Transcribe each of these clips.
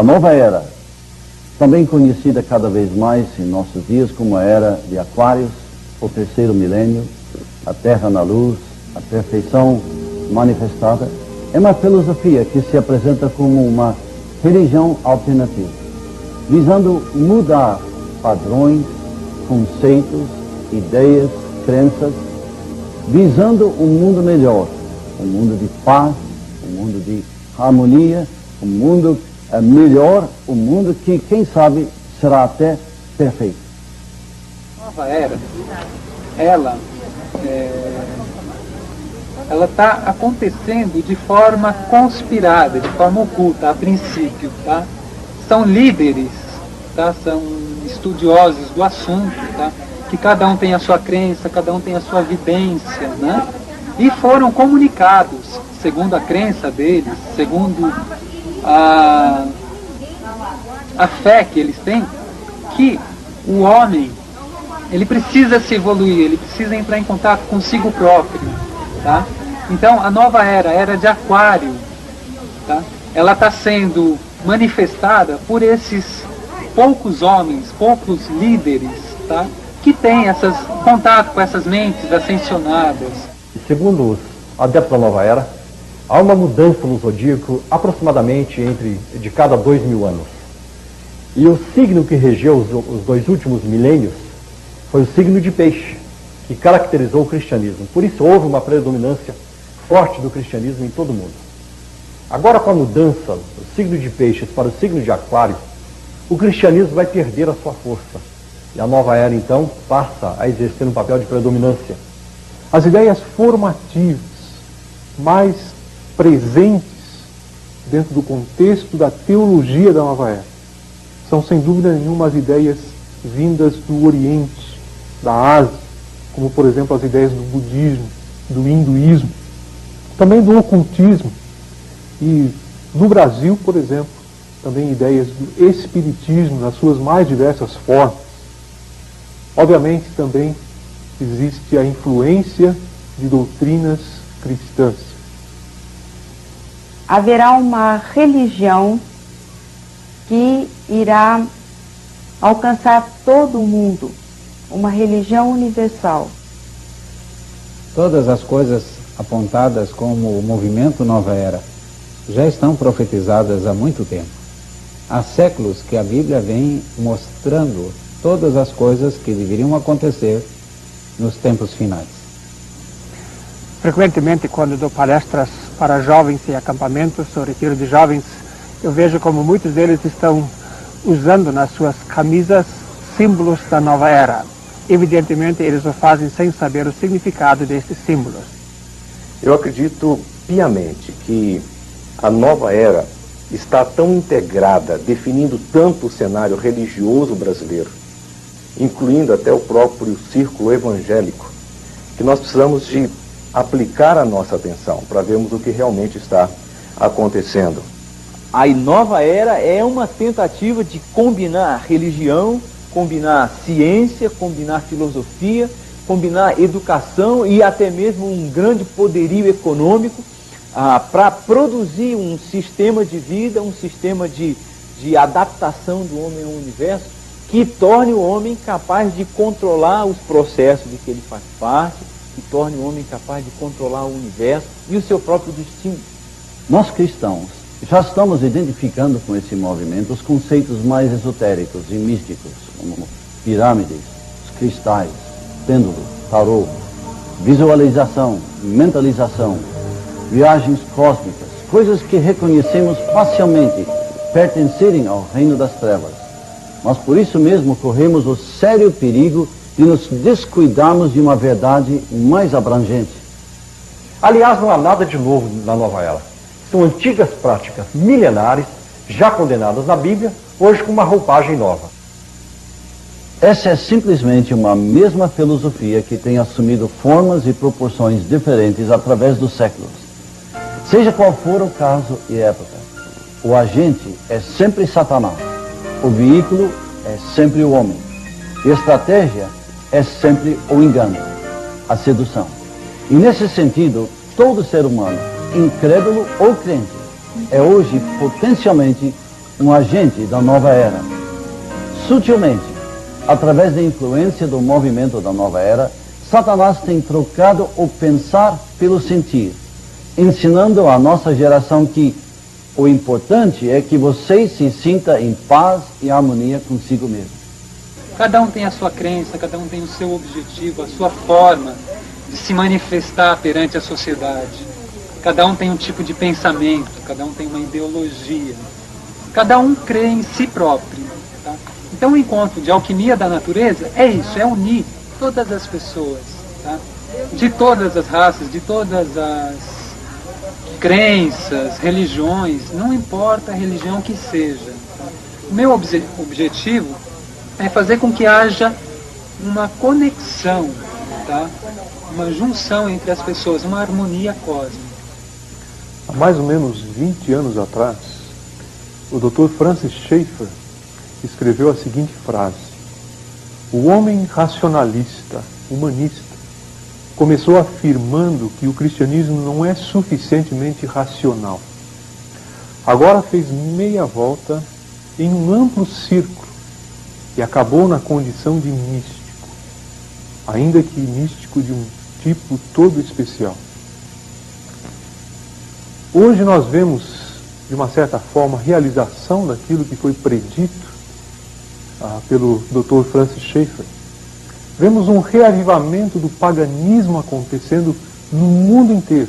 A nova era, também conhecida cada vez mais em nossos dias como a era de Aquários, o terceiro milênio, a Terra na luz, a perfeição manifestada, é uma filosofia que se apresenta como uma religião alternativa, visando mudar padrões, conceitos, ideias, crenças, visando um mundo melhor, um mundo de paz, um mundo de harmonia, um mundo melhor, um mundo que, quem sabe, será até perfeito. A nova era, ela está acontecendo de forma conspirada, de forma oculta, a princípio, tá? São líderes, tá? São estudiosos do assunto, tá? Que cada um tem a sua crença, cada um tem a sua vivência, né? E foram comunicados, segundo a crença deles, segundo a fé que eles têm, que o homem, ele precisa se evoluir, ele precisa entrar em contato consigo próprio, tá? Então, a nova era, a era de Aquário, tá? Ela está sendo manifestada por esses poucos homens, poucos líderes, tá? Que têm contato com essas mentes ascensionadas. Segundo os adeptos da nova era, há uma mudança no zodíaco aproximadamente de cada 2000 anos. E o signo que regeu os 2 últimos milênios foi o signo de Peixe, que caracterizou o cristianismo. Por isso houve uma predominância forte do cristianismo em todo o mundo. Agora, com a mudança do signo de Peixes para o signo de Aquário, o cristianismo vai perder a sua força. E a nova era, então, passa a exercer um papel de predominância. As ideias formativas mais presentes dentro do contexto da teologia da nova era são, sem dúvida nenhuma, as ideias vindas do Oriente, da Ásia, como, por exemplo, as ideias do budismo, do hinduísmo, também do ocultismo e, no Brasil, por exemplo, também ideias do espiritismo nas suas mais diversas formas. Obviamente, também existe a influência de doutrinas cristãs. Haverá uma religião que irá alcançar todo o mundo, uma religião universal. Todas as coisas apontadas como o movimento Nova Era já estão profetizadas há muito tempo. Há séculos que a Bíblia vem mostrando todas as coisas que deveriam acontecer nos tempos finais. Frequentemente, quando dou palestras para jovens em acampamentos ou retiro de jovens, eu vejo como muitos deles estão usando nas suas camisas símbolos da nova era. Evidentemente, eles o fazem sem saber o significado destes símbolos. Eu acredito piamente que a nova era está tão integrada, definindo tanto o cenário religioso brasileiro, incluindo até o próprio círculo evangélico, que nós precisamos de aplicar a nossa atenção para vermos o que realmente está acontecendo. A nova era é uma tentativa de combinar religião, combinar ciência, combinar filosofia, combinar educação e até mesmo um grande poderio econômico para produzir um sistema de vida, um sistema de adaptação do homem ao universo que torne o homem capaz de controlar os processos de que ele faz parte, que torne o homem capaz de controlar o universo e o seu próprio destino. Nós cristãos já estamos identificando com esse movimento os conceitos mais esotéricos e místicos, como pirâmides, os cristais, pêndulo, tarô, visualização, mentalização, viagens cósmicas, coisas que reconhecemos facilmente pertencerem ao reino das trevas. Mas por isso mesmo corremos o sério perigo de nos descuidarmos de uma verdade mais abrangente. Aliás, não há nada de novo na nova era. São antigas práticas milenares, já condenadas na Bíblia, hoje com uma roupagem nova. Essa é simplesmente uma mesma filosofia que tem assumido formas e proporções diferentes através dos séculos. Seja qual for o caso e época, o agente é sempre Satanás, o veículo é sempre o homem, e a estratégia é sempre o engano, a sedução. E nesse sentido, todo ser humano, incrédulo ou crente, é hoje potencialmente um agente da nova era. Sutilmente, através da influência do movimento da nova era, Satanás tem trocado o pensar pelo sentir, ensinando a nossa geração que o importante é que você se sinta em paz e harmonia consigo mesmo. Cada um tem a sua crença, cada um tem o seu objetivo, a sua forma de se manifestar perante a sociedade. Cada um tem um tipo de pensamento, cada um tem uma ideologia. Cada um crê em si próprio. Tá? Então o encontro de alquimia da natureza é isso, é unir todas as pessoas, tá? De todas as raças, de todas as crenças, religiões, não importa a religião que seja. Tá? O meu objetivo é fazer com que haja uma conexão, tá? Uma junção entre as pessoas, uma harmonia cósmica. Há mais ou menos 20 anos atrás, o Dr. Francis Schaeffer escreveu a seguinte frase: o homem racionalista, humanista, começou afirmando que o cristianismo não é suficientemente racional. Agora fez meia volta em um amplo círculo e acabou na condição de místico, ainda que místico de um tipo todo especial. Hoje nós vemos, de uma certa forma, a realização daquilo que foi predito pelo Dr. Francis Schaeffer. Vemos um reavivamento do paganismo acontecendo no mundo inteiro.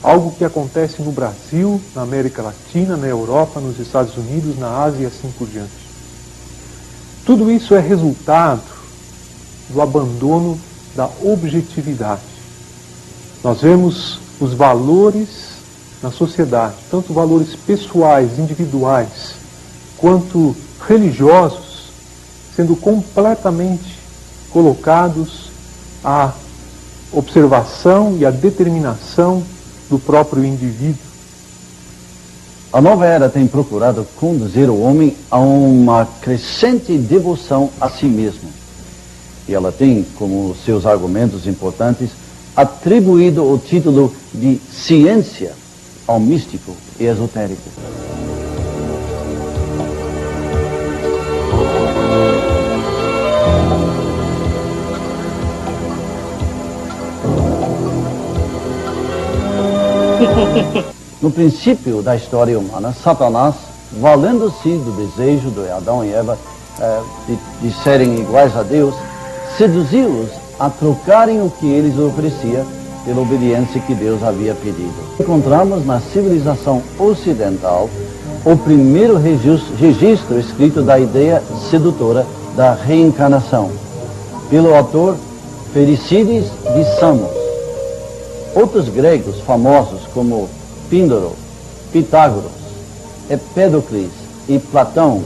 Algo que acontece no Brasil, na América Latina, na Europa, nos Estados Unidos, na Ásia e assim por diante. Tudo isso é resultado do abandono da objetividade. Nós vemos os valores na sociedade, tanto valores pessoais, individuais, quanto religiosos, sendo completamente colocados à observação e à determinação do próprio indivíduo. A nova era tem procurado conduzir o homem a uma crescente devoção a si mesmo. E ela tem, como seus argumentos importantes, atribuído o título de ciência ao místico e esotérico. No princípio da história humana, Satanás, valendo-se do desejo de Adão e Eva de serem iguais a Deus, seduziu-os a trocarem o que eles ofereciam pela obediência que Deus havia pedido. Encontramos na civilização ocidental o primeiro registro escrito da ideia sedutora da reencarnação, pelo autor Fericides de Samos. Outros gregos famosos como Píndaro, Pitágoras, Empédocles e Platão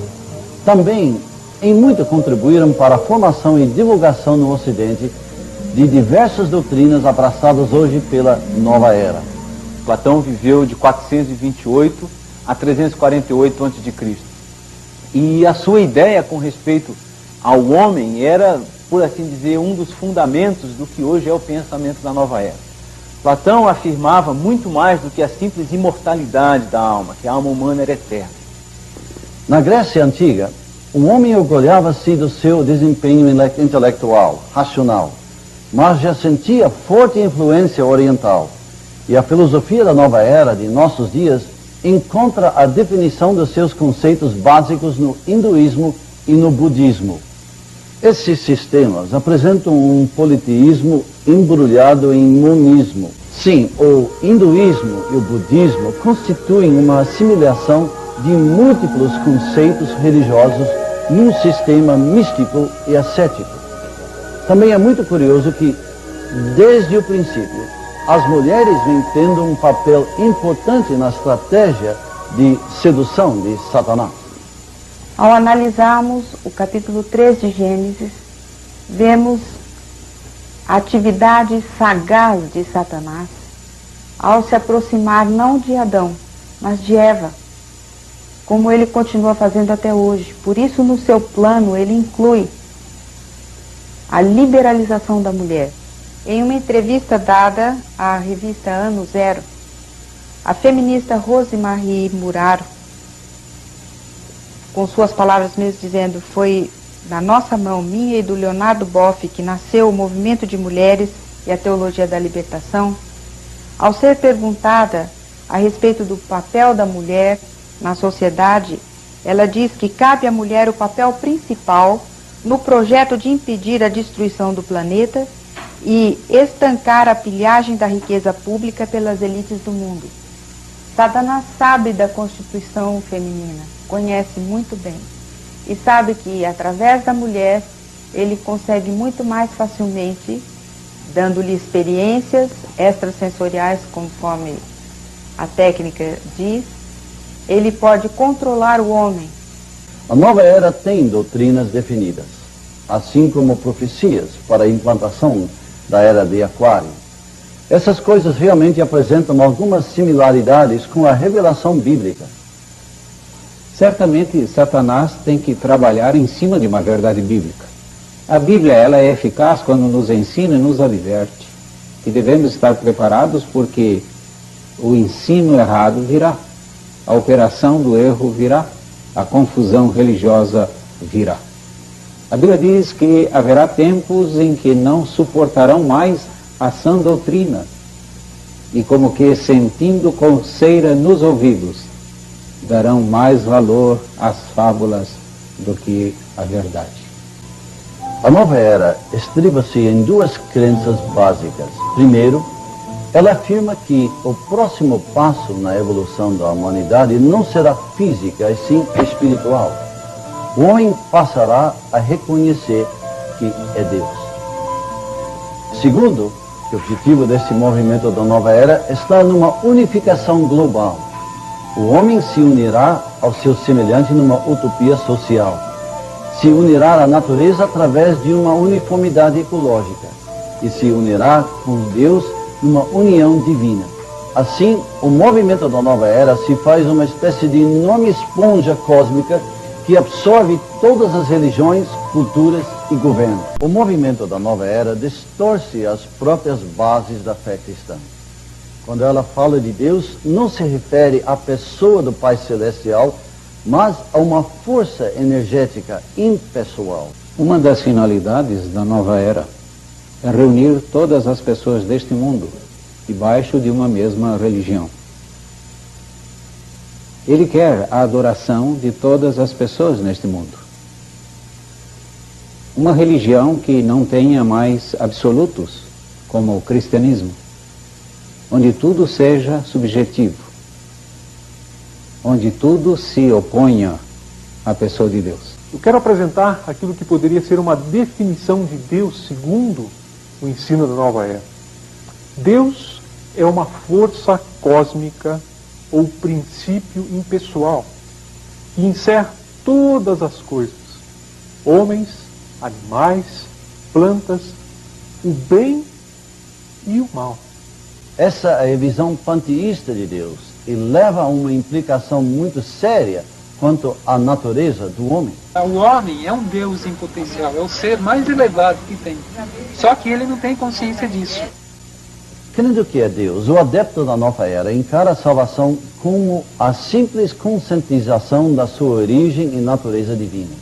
também em muito contribuíram para a formação e divulgação no Ocidente de diversas doutrinas abraçadas hoje pela nova era. Platão viveu de 428 a 348 a.C. E a sua ideia com respeito ao homem era, por assim dizer, um dos fundamentos do que hoje é o pensamento da nova era. Platão afirmava muito mais do que a simples imortalidade da alma, que a alma humana era eterna. Na Grécia Antiga, o homem orgulhava-se do seu desempenho intelectual, racional, mas já sentia forte influência oriental. E a filosofia da nova era de nossos dias encontra a definição dos seus conceitos básicos no hinduísmo e no budismo. Esses sistemas apresentam um politeísmo embrulhado em monismo. Sim, o hinduísmo e o budismo constituem uma assimilação de múltiplos conceitos religiosos num sistema místico e ascético. Também é muito curioso que, desde o princípio, as mulheres vêm tendo um papel importante na estratégia de sedução de Satanás. Ao analisarmos o capítulo 3 de Gênesis, vemos a atividade sagaz de Satanás ao se aproximar não de Adão, mas de Eva, como ele continua fazendo até hoje. Por isso, no seu plano, ele inclui a liberalização da mulher. Em uma entrevista dada à revista Ano Zero, a feminista Rosemarie Muraro com suas palavras mesmo, dizendo: foi na nossa mão, minha e do Leonardo Boff, que nasceu o movimento de mulheres e a teologia da libertação. Ao ser perguntada a respeito do papel da mulher na sociedade, ela diz que cabe à mulher o papel principal no projeto de impedir a destruição do planeta e estancar a pilhagem da riqueza pública pelas elites do mundo. Satanás sabe da constituição feminina, conhece muito bem, e sabe que, através da mulher, ele consegue muito mais facilmente, dando-lhe experiências extrasensoriais, conforme a técnica diz, ele pode controlar o homem. A nova era tem doutrinas definidas, assim como profecias para a implantação da era de Aquário. Essas coisas realmente apresentam algumas similaridades com a revelação bíblica. Certamente, Satanás tem que trabalhar em cima de uma verdade bíblica. A Bíblia, ela é eficaz quando nos ensina e nos adverte que devemos estar preparados porque o ensino errado virá, a operação do erro virá, a confusão religiosa virá. A Bíblia diz que haverá tempos em que não suportarão mais a sã doutrina e, como que sentindo coceira nos ouvidos, darão mais valor às fábulas do que à verdade. A nova era estriba-se em duas crenças básicas. Primeiro, ela afirma que o próximo passo na evolução da humanidade não será física, e sim espiritual. O homem passará a reconhecer que é Deus. Segundo, o objetivo desse movimento da nova era está numa unificação global. O homem se unirá ao seu semelhante numa utopia social. Se unirá à natureza através de uma uniformidade ecológica. E se unirá com Deus numa união divina. Assim, o movimento da nova era se faz uma espécie de enorme esponja cósmica que absorve todas as religiões, culturas e governos. O movimento da nova era distorce as próprias bases da fé cristã. Quando ela fala de Deus, não se refere à pessoa do Pai Celestial, mas a uma força energética impessoal. Uma das finalidades da nova era é reunir todas as pessoas deste mundo debaixo de uma mesma religião. Ele quer a adoração de todas as pessoas neste mundo. Uma religião que não tenha mais absolutos, como o cristianismo, onde tudo seja subjetivo, onde tudo se oponha à pessoa de Deus. Eu quero apresentar aquilo que poderia ser uma definição de Deus segundo o ensino da nova era. Deus é uma força cósmica ou princípio impessoal que encerra todas as coisas, homens, animais, plantas, o bem e o mal. Essa é a visão panteísta de Deus e leva a uma implicação muito séria quanto à natureza do homem. O homem é um Deus em potencial, é o ser mais elevado que tem. Só que ele não tem consciência disso. Crendo que é Deus, o adepto da nova era encara a salvação como a simples conscientização da sua origem e natureza divina.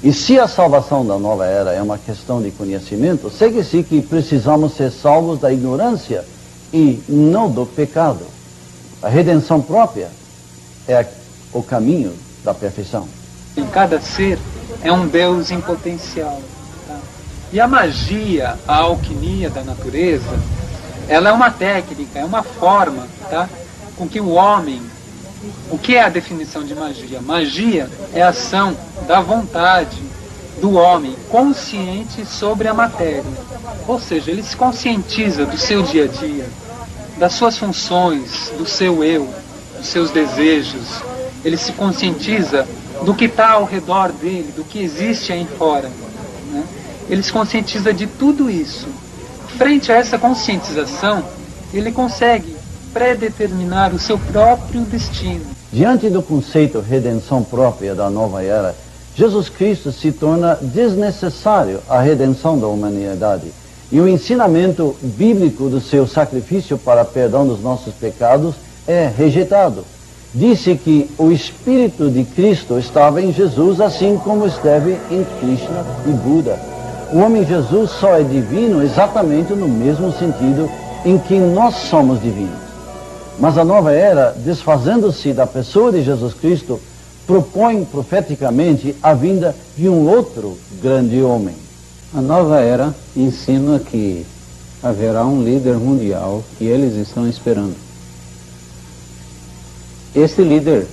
E se a salvação da nova era é uma questão de conhecimento, segue-se que precisamos ser salvos da ignorância e não do pecado. A redenção própria é o caminho da perfeição. Em cada ser é um Deus em potencial. Tá? E a magia, a alquimia da natureza, ela é uma técnica, é uma forma, tá? Com que o homem... O que é a definição de magia? Magia é a ação da vontade do homem consciente sobre a matéria. Ou seja, ele se conscientiza do seu dia a dia, das suas funções, do seu eu, dos seus desejos. Ele se conscientiza do que está ao redor dele, do que existe aí fora. Né? Ele se conscientiza de tudo isso. Frente a essa conscientização, ele consegue predeterminar o seu próprio destino. Diante do conceito redenção própria da nova era, Jesus Cristo se torna desnecessário a redenção da humanidade. E o ensinamento bíblico do seu sacrifício para perdão dos nossos pecados é rejeitado. disse que o Espírito de Cristo estava em Jesus, assim como esteve em Krishna e Buda. O homem Jesus só é divino exatamente no mesmo sentido em que nós somos divinos. Mas a nova era, desfazendo-se da pessoa de Jesus Cristo, propõe profeticamente a vinda de um outro grande homem. A nova era ensina que haverá um líder mundial que eles estão esperando. Este líder,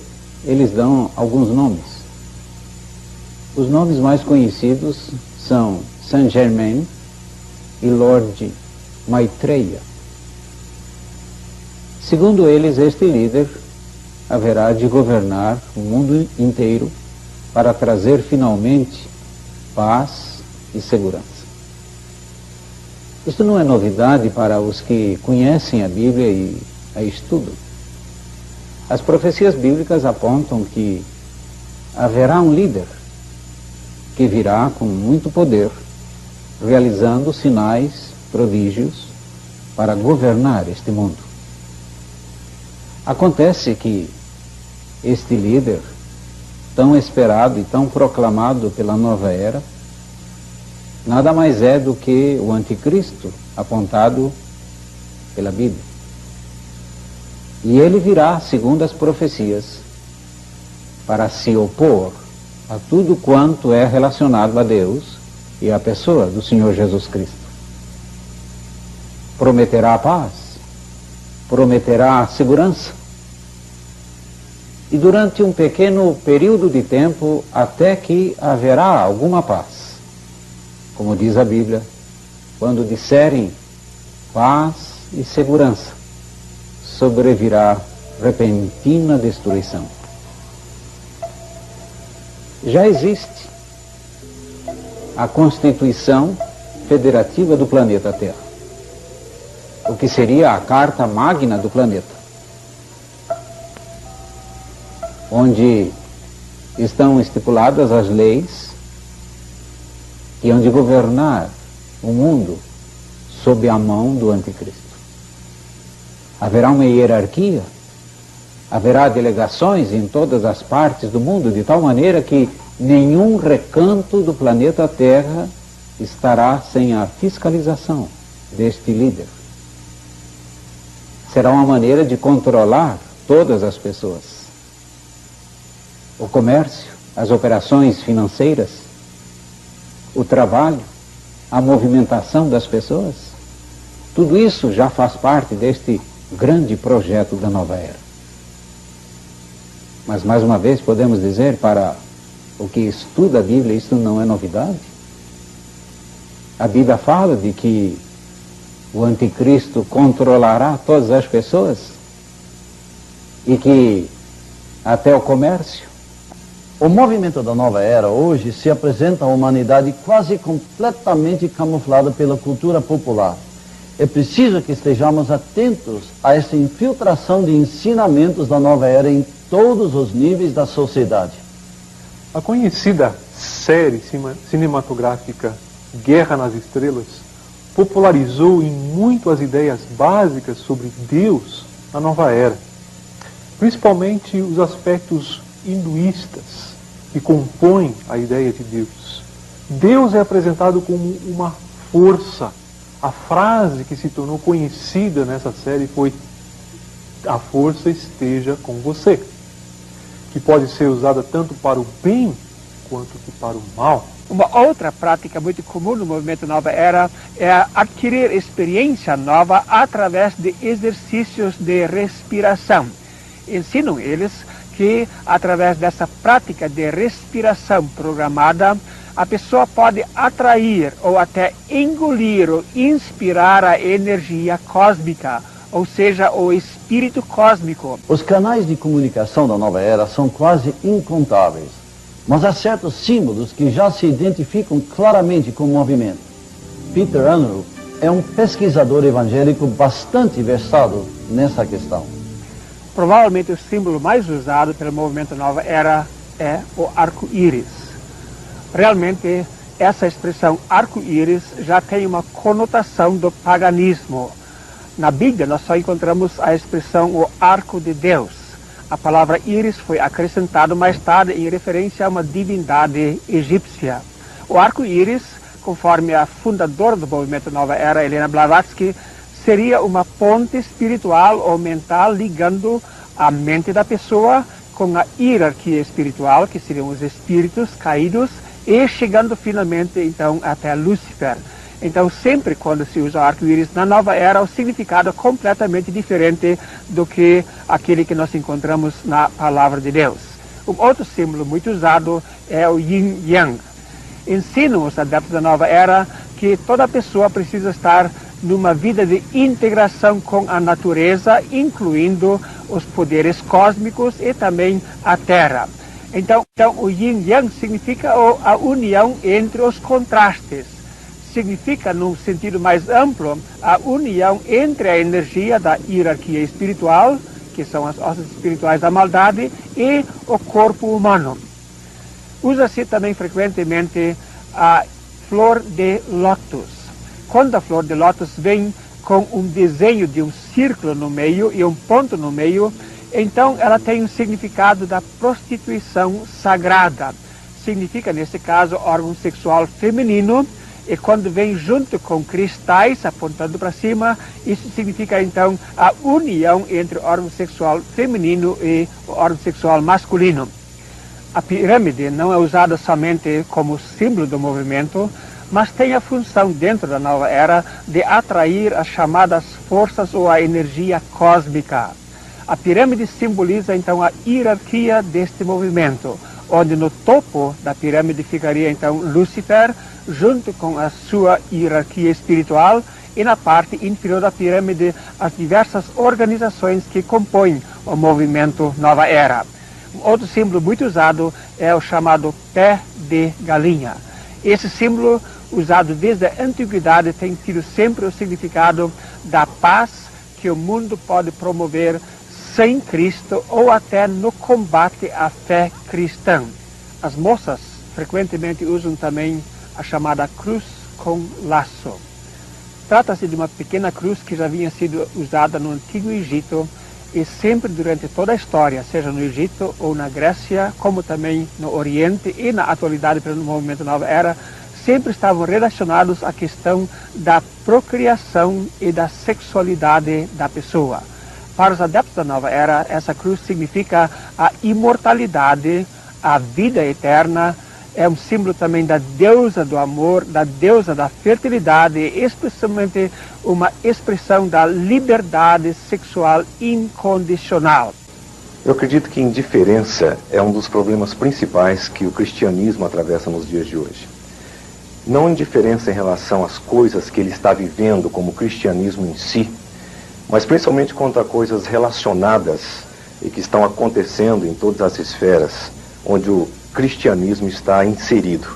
eles dão alguns nomes. Os nomes mais conhecidos são Saint Germain e Lord Maitreya. Segundo eles, este líder haverá de governar o mundo inteiro para trazer finalmente paz e segurança. Isto não é novidade para os que conhecem a Bíblia e a estudam. As profecias bíblicas apontam que haverá um líder que virá com muito poder, realizando sinais, prodígios, para governar este mundo. Acontece que este líder, tão esperado e tão proclamado pela nova era, nada mais é do que o anticristo apontado pela Bíblia. E ele virá, segundo as profecias, para se opor a tudo quanto é relacionado a Deus e à pessoa do Senhor Jesus Cristo. Prometerá a paz, prometerá a segurança, e durante um pequeno período de tempo, até que haverá alguma paz. Como diz a Bíblia, quando disserem paz e segurança, sobrevirá repentina destruição. Já existe a Constituição Federativa do planeta Terra, o que seria a Carta Magna do planeta, onde estão estipuladas as leis que hão de governar o mundo sob a mão do anticristo. Haverá uma hierarquia, haverá delegações em todas as partes do mundo, de tal maneira que nenhum recanto do planeta Terra estará sem a fiscalização deste líder. Será uma maneira de controlar todas as pessoas. O comércio, as operações financeiras, o trabalho, a movimentação das pessoas, tudo isso já faz parte deste grande projeto da nova era. Mas, mais uma vez, podemos dizer, para o que estuda a Bíblia, isso não é novidade. A Bíblia fala de que o anticristo controlará todas as pessoas e que até o comércio. O movimento da nova era hoje se apresenta à humanidade quase completamente camuflada pela cultura popular. É preciso que estejamos atentos a essa infiltração de ensinamentos da nova era em todos os níveis da sociedade. A conhecida série cinematográfica Guerra nas Estrelas popularizou em muito as ideias básicas sobre Deus na nova era, principalmente os aspectos hinduístas que compõem a ideia de Deus. Deus é apresentado como uma força. A frase que se tornou conhecida nessa série foi: a força esteja com você, que pode ser usada tanto para o bem quanto que para o mal. Uma outra prática muito comum no movimento Nova Era é adquirir experiência nova através de exercícios de respiração. Ensinam eles que, através dessa prática de respiração programada, a pessoa pode atrair ou até engolir ou inspirar a energia cósmica, ou seja, o espírito cósmico. Os canais de comunicação da nova era são quase incontáveis, mas há certos símbolos que já se identificam claramente com o movimento. Peter Unruh é um pesquisador evangélico bastante versado nessa questão. Provavelmente o símbolo mais usado pelo movimento Nova Era é o arco-íris. Realmente, essa expressão arco-íris já tem uma conotação do paganismo. Na Bíblia, nós só encontramos a expressão o arco de Deus. A palavra íris foi acrescentada mais tarde em referência a uma divindade egípcia. O arco-íris, conforme a fundadora do movimento Nova Era, Helena Blavatsky, seria uma ponte espiritual ou mental ligando a mente da pessoa com a hierarquia espiritual, que seriam os espíritos caídos, e chegando finalmente então até Lúcifer. Então sempre quando se usa o arco-íris na Nova Era, o significado é completamente diferente do que aquele que nós encontramos na Palavra de Deus. Um outro símbolo muito usado é o Yin-Yang. Ensinam os adeptos da Nova Era que toda pessoa precisa estar numa vida de integração com a natureza, incluindo os poderes cósmicos e também a Terra. Então o Yin-Yang significa a união entre os contrastes. Significa, num sentido mais amplo, a união entre a energia da hierarquia espiritual, que são as ossos espirituais da maldade, e o corpo humano. Usa-se também frequentemente a flor de lótus. Quando a flor de lótus vem com um desenho de um círculo no meio e um ponto no meio, então ela tem um significado da prostituição sagrada. Significa, nesse caso, órgão sexual feminino, e quando vem junto com cristais apontando para cima, isso significa então a união entre o órgão sexual feminino e o órgão sexual masculino. A pirâmide não é usada somente como símbolo do movimento, mas tem a função dentro da Nova Era de atrair as chamadas forças ou a energia cósmica. A pirâmide simboliza então a hierarquia deste movimento, onde no topo da pirâmide ficaria então Lúcifer, junto com a sua hierarquia espiritual, e na parte inferior da pirâmide as diversas organizações que compõem o movimento Nova Era. Um outro símbolo muito usado é o chamado pé de galinha. Esse símbolo, usado desde a antiguidade, tem tido sempre o significado da paz que o mundo pode promover sem Cristo ou até no combate à fé cristã. As moças frequentemente usam também a chamada cruz com laço. Trata-se de uma pequena cruz que já havia sido usada no Antigo Egito e sempre durante toda a história, seja no Egito ou na Grécia, como também no Oriente e na atualidade pelo movimento Nova Era, sempre estavam relacionados à questão da procriação e da sexualidade da pessoa. Para os adeptos da Nova Era, essa cruz significa a imortalidade, a vida eterna. É um símbolo também da deusa do amor, da deusa da fertilidade, e especialmente uma expressão da liberdade sexual incondicional. Eu acredito que indiferença é um dos problemas principais que o cristianismo atravessa nos dias de hoje. Não indiferença em relação às coisas que ele está vivendo como cristianismo em si, mas principalmente contra coisas relacionadas e que estão acontecendo em todas as esferas onde o cristianismo está inserido.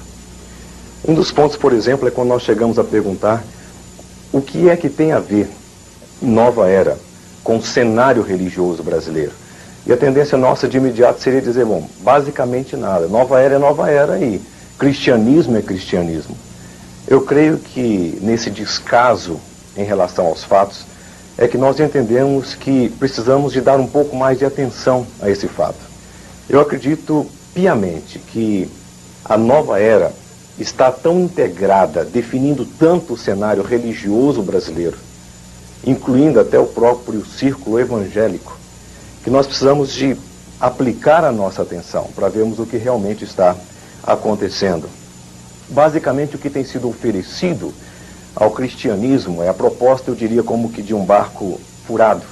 Um dos pontos, por exemplo, é quando nós chegamos a perguntar o que é que tem a ver Nova Era com o cenário religioso brasileiro. E a tendência nossa de imediato seria dizer, bom, basicamente nada. Nova Era é Nova Era e cristianismo é cristianismo. Eu creio que nesse descaso em relação aos fatos é que nós entendemos que precisamos de dar um pouco mais de atenção a esse fato. Eu acredito piamente que a Nova Era está tão integrada, definindo tanto o cenário religioso brasileiro, incluindo até o próprio círculo evangélico, que nós precisamos de aplicar a nossa atenção para vermos o que realmente está acontecendo. Basicamente, o que tem sido oferecido ao cristianismo é a proposta, eu diria, como que de um barco furado.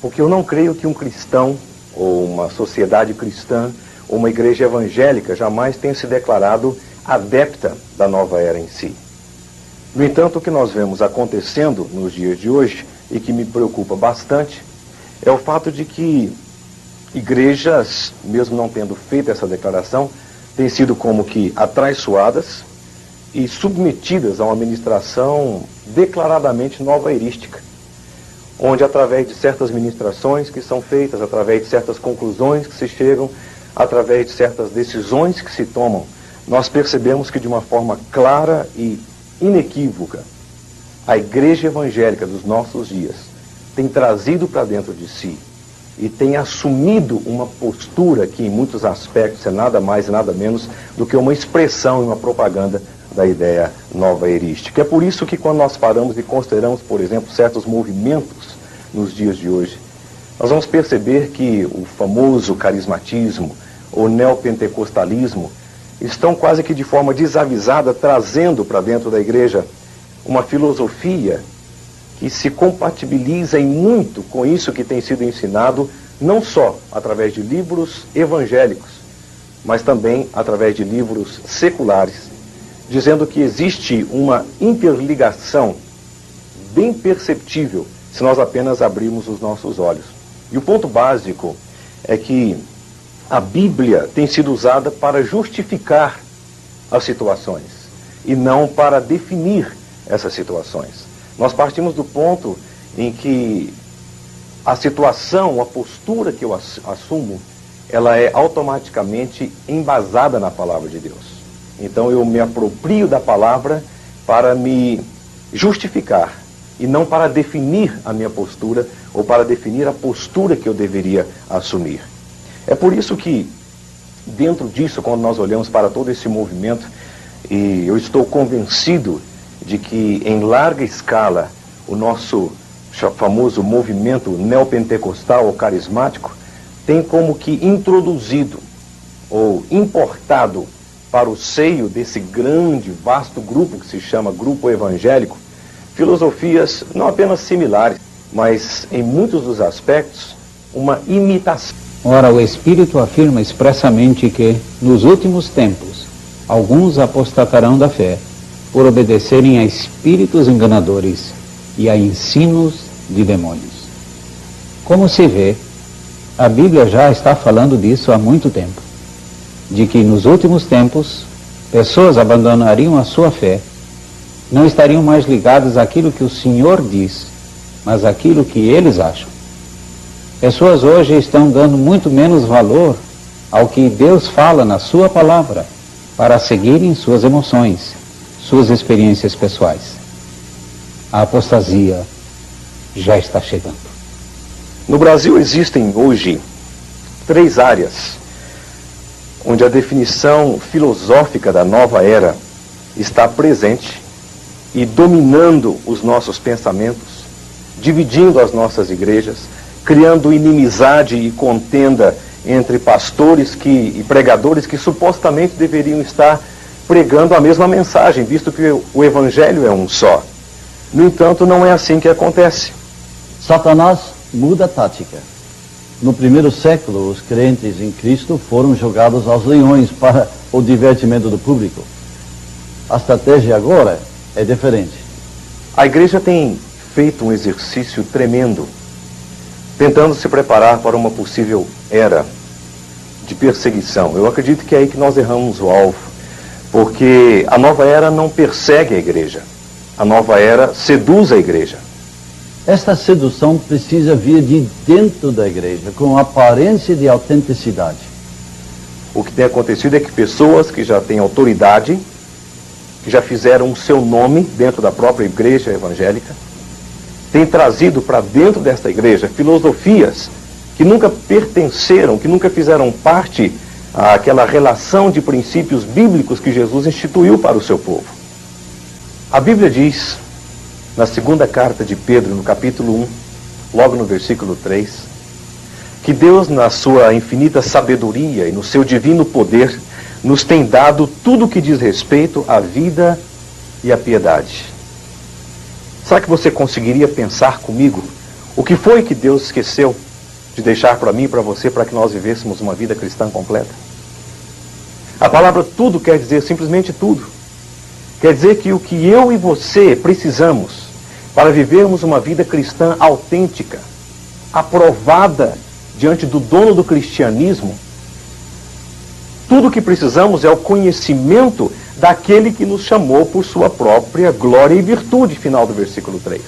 Porque eu não creio que um cristão, ou uma sociedade cristã, ou uma igreja evangélica jamais tenha se declarado adepta da Nova Era em si. No entanto, o que nós vemos acontecendo nos dias de hoje, e que me preocupa bastante, é o fato de que igrejas, mesmo não tendo feito essa declaração, têm sido como que atraiçoadas e submetidas a uma administração declaradamente novaerística, onde através de certas ministrações que são feitas, através de certas conclusões que se chegam, através de certas decisões que se tomam, nós percebemos que de uma forma clara e inequívoca, a igreja evangélica dos nossos dias tem trazido para dentro de si e tem assumido uma postura que, em muitos aspectos, é nada mais e nada menos do que uma expressão e uma propaganda da ideia nova-erística. É por isso que, quando nós paramos e consideramos, por exemplo, certos movimentos nos dias de hoje, nós vamos perceber que o famoso carismatismo, ou neopentecostalismo, estão quase que de forma desavisada trazendo para dentro da igreja uma filosofia que se compatibiliza em muito com isso que tem sido ensinado, não só através de livros evangélicos, mas também através de livros seculares, dizendo que existe uma interligação bem perceptível se nós apenas abrirmos os nossos olhos. E o ponto básico é que a Bíblia tem sido usada para justificar as situações e não para definir essas situações. Nós partimos do ponto em que a situação, a postura que eu assumo, ela é automaticamente embasada na palavra de Deus. Então eu me aproprio da palavra para me justificar e não para definir a minha postura ou para definir a postura que eu deveria assumir. É por isso que, dentro disso, quando nós olhamos para todo esse movimento, e eu estou convencido de que, em larga escala, o nosso famoso movimento neopentecostal ou carismático tem como que introduzido ou importado para o seio desse grande, vasto grupo que se chama grupo evangélico, filosofias não apenas similares, mas, em muitos dos aspectos, uma imitação. Ora, o Espírito afirma expressamente que, nos últimos tempos, alguns apostatarão da fé, por obedecerem a espíritos enganadores e a ensinos de demônios. Como se vê, a Bíblia já está falando disso há muito tempo, de que nos últimos tempos, pessoas abandonariam a sua fé, não estariam mais ligadas àquilo que o Senhor diz, mas àquilo que eles acham. Pessoas hoje estão dando muito menos valor ao que Deus fala na sua palavra, para seguirem suas emoções, suas experiências pessoais. A apostasia já está chegando. No Brasil existem hoje 3 áreas onde a definição filosófica da nova era está presente e dominando os nossos pensamentos, dividindo as nossas igrejas, criando inimizade e contenda entre pastores e pregadores que supostamente deveriam estar pregando a mesma mensagem, visto que o Evangelho é um só. No entanto, não é assim que acontece. Satanás muda a tática. No primeiro século, os crentes em Cristo foram jogados aos leões para o divertimento do público. A estratégia agora é diferente. A igreja tem feito um exercício tremendo, tentando se preparar para uma possível era de perseguição. Eu acredito que é aí que nós erramos o alvo, porque a nova era não persegue a igreja. A nova era seduz a igreja. Esta sedução precisa vir de dentro da igreja, com aparência de autenticidade. O que tem acontecido é que pessoas que já têm autoridade, que já fizeram o seu nome dentro da própria igreja evangélica, têm trazido para dentro desta igreja filosofias que nunca pertenceram, que nunca fizeram parte àquela relação de princípios bíblicos que Jesus instituiu para o seu povo. A Bíblia diz, na segunda carta de Pedro, no capítulo 1, logo no versículo 3, que Deus, na sua infinita sabedoria e no seu divino poder, nos tem dado tudo o que diz respeito à vida e à piedade. Será que você conseguiria pensar comigo o que foi que Deus esqueceu de deixar para mim e para você, para que nós vivêssemos uma vida cristã completa? A palavra tudo quer dizer simplesmente tudo. Quer dizer que o que eu e você precisamos para vivermos uma vida cristã autêntica, aprovada diante do dono do cristianismo, tudo o que precisamos é o conhecimento daquele que nos chamou por sua própria glória e virtude, final do versículo 3.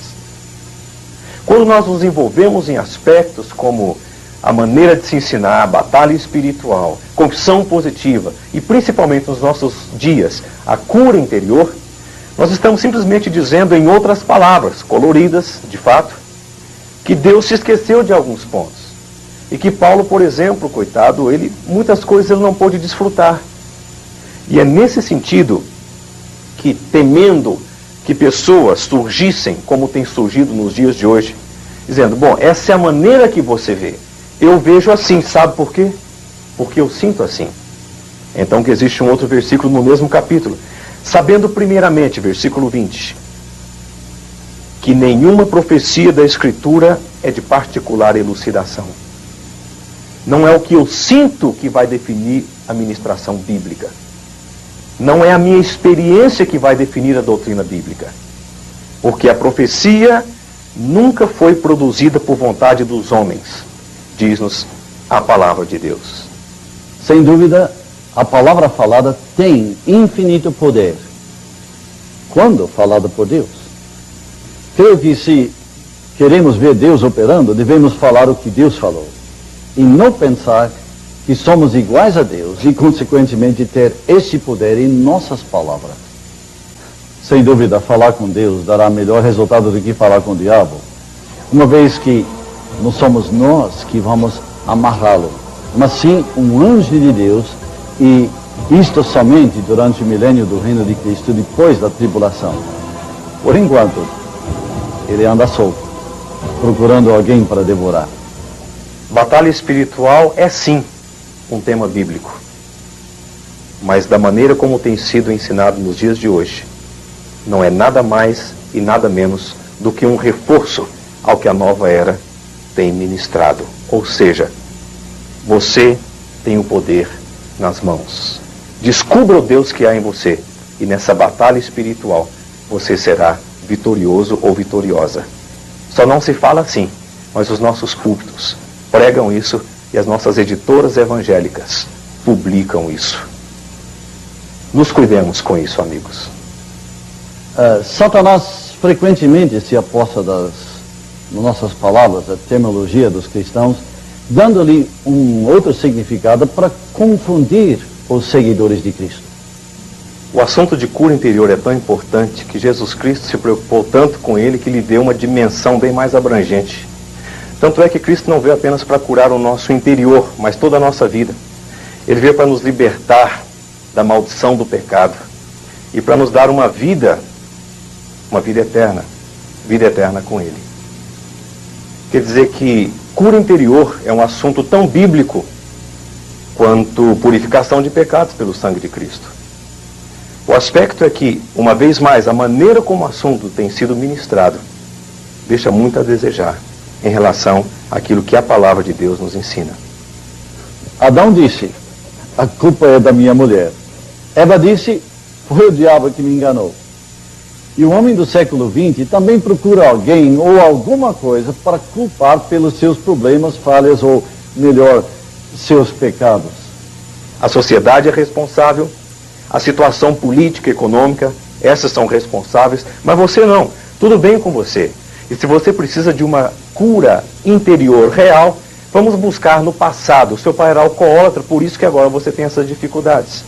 Quando nós nos envolvemos em aspectos como a maneira de se ensinar, a batalha espiritual, confissão positiva e principalmente nos nossos dias, a cura interior, nós estamos simplesmente dizendo, em outras palavras, coloridas, de fato, que Deus se esqueceu de alguns pontos. E que Paulo, por exemplo, coitado, muitas coisas ele não pôde desfrutar. E é nesse sentido que, temendo que pessoas surgissem, como tem surgido nos dias de hoje, dizendo, bom, essa é a maneira que você vê. Eu vejo assim, sabe por quê? Porque eu sinto assim. Então que existe um outro versículo no mesmo capítulo. Sabendo primeiramente, versículo 20, que nenhuma profecia da Escritura é de particular elucidação. Não é o que eu sinto que vai definir a ministração bíblica. Não é a minha experiência que vai definir a doutrina bíblica. Porque a profecia nunca foi produzida por vontade dos homens, diz-nos a palavra de Deus. Sem dúvida, a palavra falada tem infinito poder, quando falada por Deus. Creio que se queremos ver Deus operando, devemos falar o que Deus falou, e não pensar que somos iguais a Deus e, consequentemente, ter esse poder em nossas palavras. Sem dúvida, falar com Deus dará melhor resultado do que falar com o diabo, uma vez que não somos nós que vamos amarrá-lo, mas sim um anjo de Deus, e isto somente durante o milênio do reino de Cristo, depois da tribulação. Por enquanto, ele anda solto, procurando alguém para devorar. Batalha espiritual é sim um tema bíblico, mas da maneira como tem sido ensinado nos dias de hoje, não é nada mais e nada menos do que um reforço ao que a nova era tem ministrado. Ou seja, você tem o poder nas mãos. Descubra o Deus que há em você, e nessa batalha espiritual você será vitorioso ou vitoriosa. Só não se fala assim, mas os nossos púlpitos pregam isso e as nossas editoras evangélicas publicam isso. Nos cuidemos com isso, amigos. Satanás frequentemente se aposta das nossas palavras, da terminologia dos cristãos, dando-lhe um outro significado para confundir os seguidores de Cristo. O assunto de cura interior é tão importante que Jesus Cristo se preocupou tanto com ele que lhe deu uma dimensão bem mais abrangente. Tanto é que Cristo não veio apenas para curar o nosso interior, mas toda a nossa vida. Ele veio para nos libertar da maldição do pecado e para nos dar uma vida eterna com ele. Quer dizer que cura interior é um assunto tão bíblico quanto purificação de pecados pelo sangue de Cristo. O aspecto é que, uma vez mais, a maneira como o assunto tem sido ministrado deixa muito a desejar em relação àquilo que a palavra de Deus nos ensina. Adão disse, a culpa é da minha mulher. Eva disse, foi o diabo que me enganou. E o homem do século XX também procura alguém ou alguma coisa para culpar pelos seus problemas, falhas ou, melhor, seus pecados. A sociedade é responsável, a situação política e econômica, essas são responsáveis, mas você não. Tudo bem com você. E se você precisa de uma cura interior real, vamos buscar no passado. O seu pai era alcoólatra, por isso que agora você tem essas dificuldades.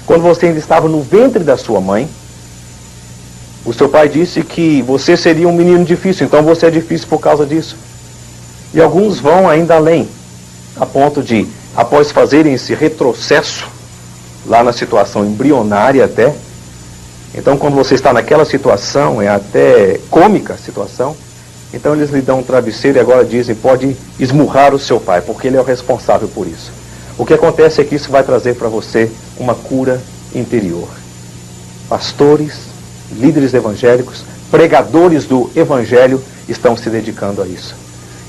Quando você ainda estava no ventre da sua mãe, o seu pai disse que você seria um menino difícil, então você é difícil por causa disso. E alguns vão ainda além, a ponto de, após fazerem esse retrocesso, lá na situação embrionária até, então quando você está naquela situação, é até cômica a situação, então eles lhe dão um travesseiro e agora dizem, pode esmurrar o seu pai, porque ele é o responsável por isso. O que acontece é que isso vai trazer para você uma cura interior. Pastores, líderes evangélicos, pregadores do evangelho estão se dedicando a isso.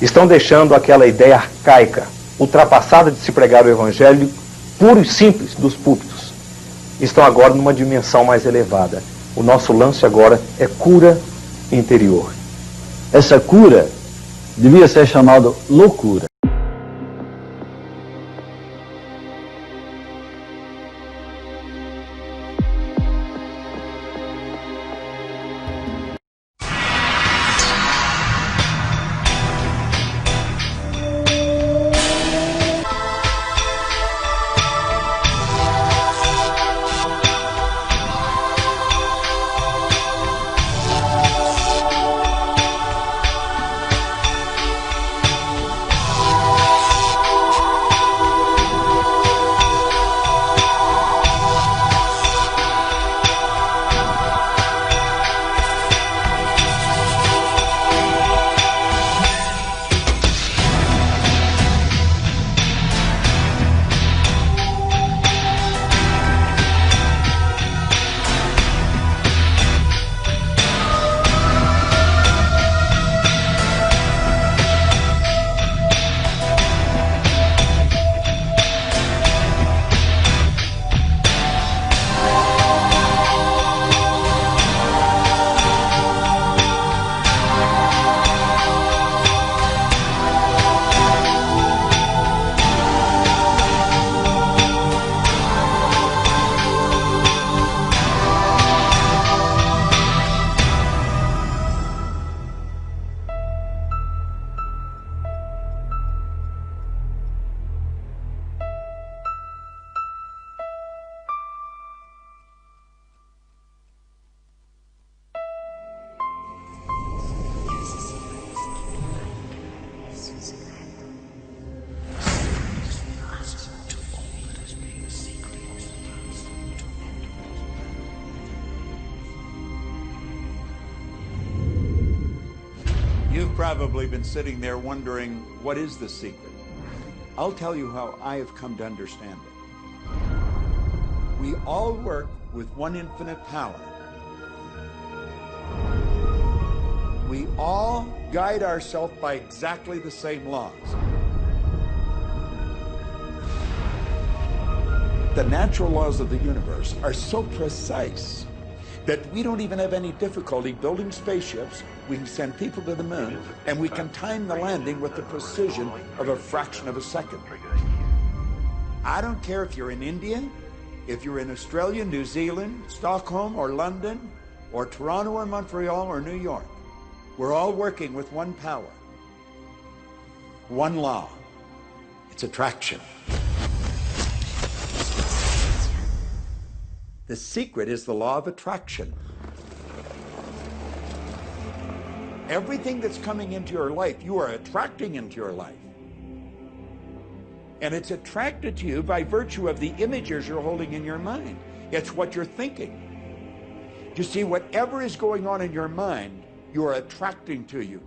Estão deixando aquela ideia arcaica, ultrapassada de se pregar o evangelho puro e simples dos púlpitos. Estão agora numa dimensão mais elevada. O nosso lance agora é cura interior. Essa cura devia ser chamada loucura. probably been sitting there wondering, what is the secret? I'll tell you how I have come to understand it. We all work with one infinite power. We all guide ourselves by exactly the same laws. The natural laws of the universe are so precise that we don't even have any difficulty building spaceships. We can send people to the moon, and we can time the landing with the precision of a fraction of a second. I don't care if you're in India, if you're in Australia, New Zealand, Stockholm, or London, or Toronto, or Montreal, or New York. We're all working with one power, one law. It's attraction. The secret is the law of attraction. Everything that's coming into your life, you are attracting into your life. And it's attracted to you by virtue of the images you're holding in your mind. It's what you're thinking. You see, whatever is going on in your mind, you are attracting to you.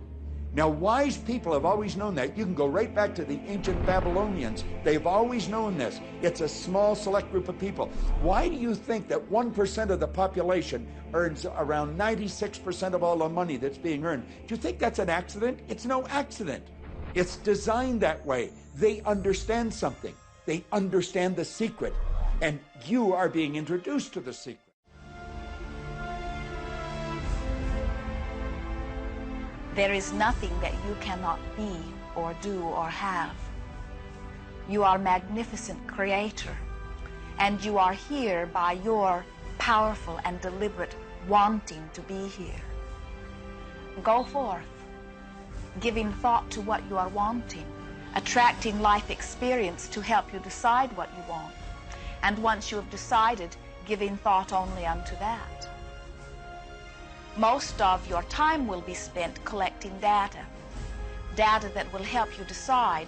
Now, wise people have always known that. You can go right back to the ancient Babylonians. They've always known this. It's a small, select group of people. Why do you think that 1% of the population earns around 96% of all the money that's being earned? Do you think that's an accident? It's no accident. It's designed that way. They understand something. They understand the secret. And you are being introduced to the secret. There is nothing that you cannot be or do or have. You are a magnificent creator, and you are here by your powerful and deliberate wanting to be here. Go forth, giving thought to what you are wanting, attracting life experience to help you decide what you want, and once you have decided, giving thought only unto that. Most of your time will be spent collecting data that will help you decide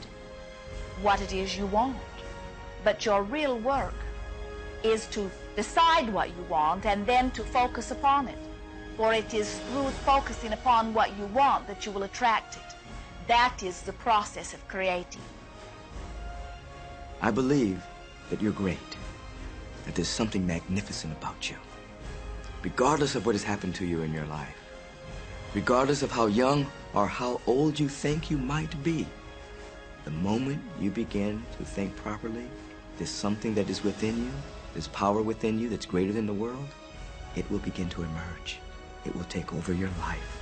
what it is you want. But your real work is to decide what you want and then to focus upon it. For it is through focusing upon what you want that you will attract it. That is the process of creating. I believe that you're great, that there's something magnificent about you. Regardless of what has happened to you in your life, regardless of how young or how old you think you might be, the moment you begin to think properly, there's something that is within you, there's power within you that's greater than the world, it will begin to emerge. It will take over your life.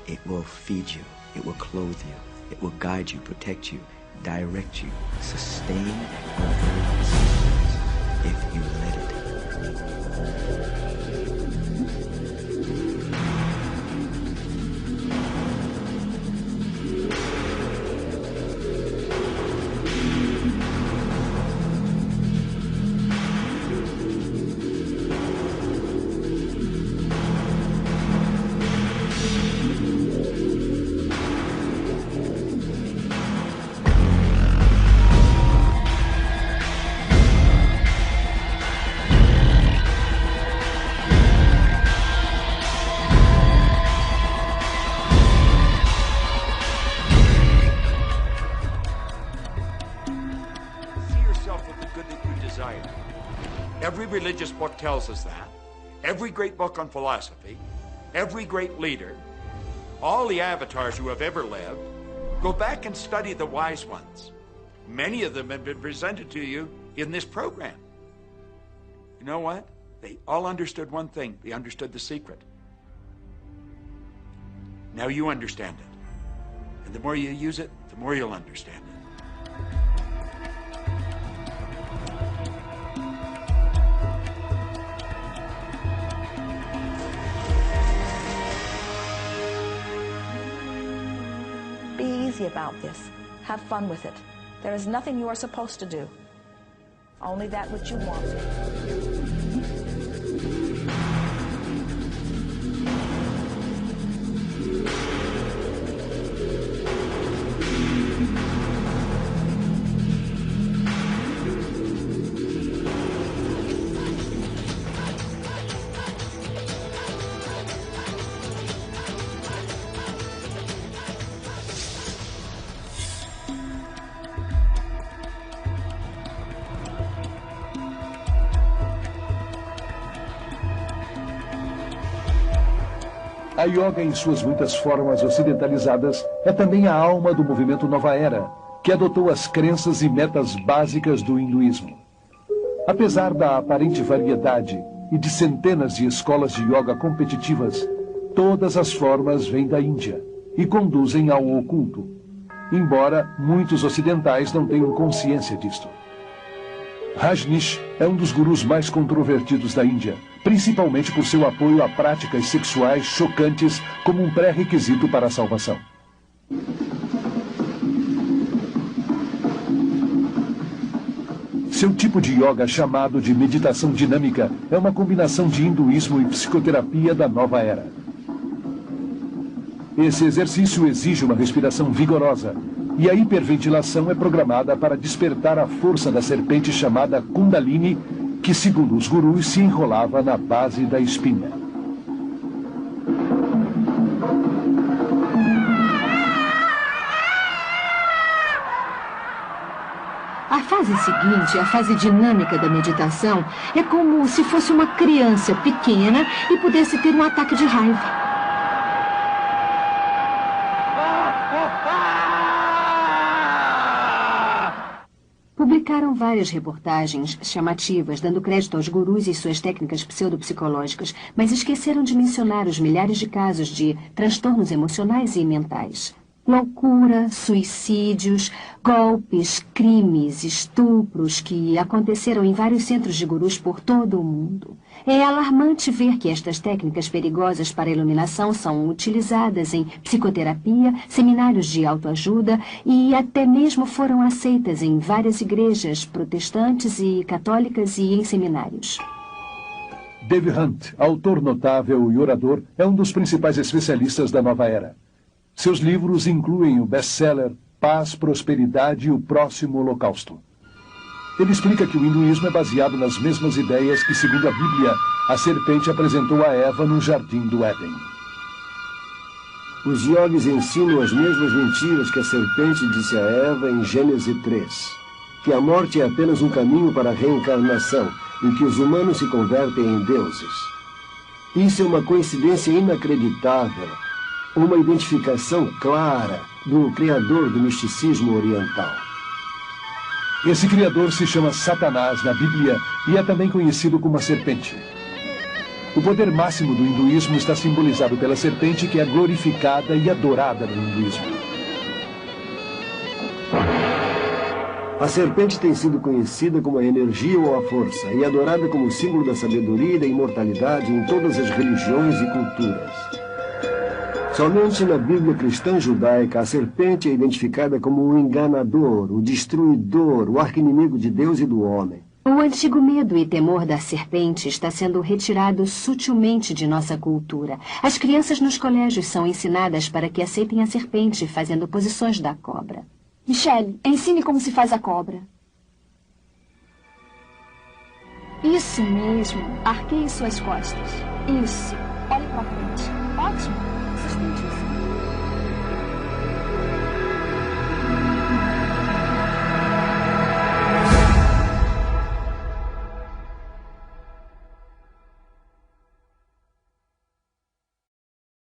It will feed you. It will clothe you. It will guide you, protect you, direct you, sustain your very existence if you let it. Every religious book tells us that. Every great book on philosophy, every great leader, all the avatars who have ever lived, go back and study the wise ones. Many of them have been presented to you in this program. You know what? They all understood one thing. They understood the secret. Now you understand it. And the more you use it, the more you'll understand it. Be easy about this. Have fun with it. There is nothing you are supposed to do. Only that which you want. A yoga, em suas muitas formas ocidentalizadas, é também a alma do movimento Nova Era, que adotou as crenças e metas básicas do hinduísmo. Apesar da aparente variedade e de centenas de escolas de yoga competitivas, todas as formas vêm da Índia e conduzem ao oculto, embora muitos ocidentais não tenham consciência disto. Rajneesh é um dos gurus mais controvertidos da Índia, principalmente por seu apoio a práticas sexuais chocantes como um pré-requisito para a salvação. Seu tipo de yoga, chamado de meditação dinâmica, é uma combinação de hinduísmo e psicoterapia da nova era. Esse exercício exige uma respiração vigorosa, e a hiperventilação é programada para despertar a força da serpente chamada Kundalini, que, segundo os gurus, se enrolava na base da espinha. A fase seguinte, a fase dinâmica da meditação, é como se fosse uma criança pequena e pudesse ter um ataque de raiva. Publicaram várias reportagens chamativas, dando crédito aos gurus e suas técnicas pseudopsicológicas, mas esqueceram de mencionar os milhares de casos de transtornos emocionais e mentais. Loucura, suicídios, golpes, crimes, estupros que aconteceram em vários centros de gurus por todo o mundo. É alarmante ver que estas técnicas perigosas para a iluminação são utilizadas em psicoterapia, seminários de autoajuda e até mesmo foram aceitas em várias igrejas protestantes e católicas e em seminários. Dave Hunt, autor notável e orador, é um dos principais especialistas da nova era. Seus livros incluem o best-seller Paz, Prosperidade e o Próximo Holocausto. Ele explica que o hinduísmo é baseado nas mesmas ideias que, segundo a Bíblia, a serpente apresentou a Eva no Jardim do Éden. Os yogis ensinam as mesmas mentiras que a serpente disse a Eva em Gênesis 3. Que a morte é apenas um caminho para a reencarnação e que os humanos se convertem em deuses. Isso é uma coincidência inacreditável. Uma identificação clara do criador do misticismo oriental. Esse criador se chama Satanás na Bíblia e é também conhecido como a serpente. O poder máximo do hinduísmo está simbolizado pela serpente, que é glorificada e adorada no hinduísmo. A serpente tem sido conhecida como a energia ou a força e adorada como símbolo da sabedoria e da imortalidade em todas as religiões e culturas. Somente na Bíblia cristã judaica, a serpente é identificada como o enganador, o destruidor, o arqui-inimigo de Deus e do homem. O antigo medo e temor da serpente está sendo retirado sutilmente de nossa cultura. As crianças nos colégios são ensinadas para que aceitem a serpente, fazendo posições da cobra. Michelle, ensine como se faz a cobra. Isso mesmo. Arqueie suas costas. Isso. Olhe para frente. Ótimo.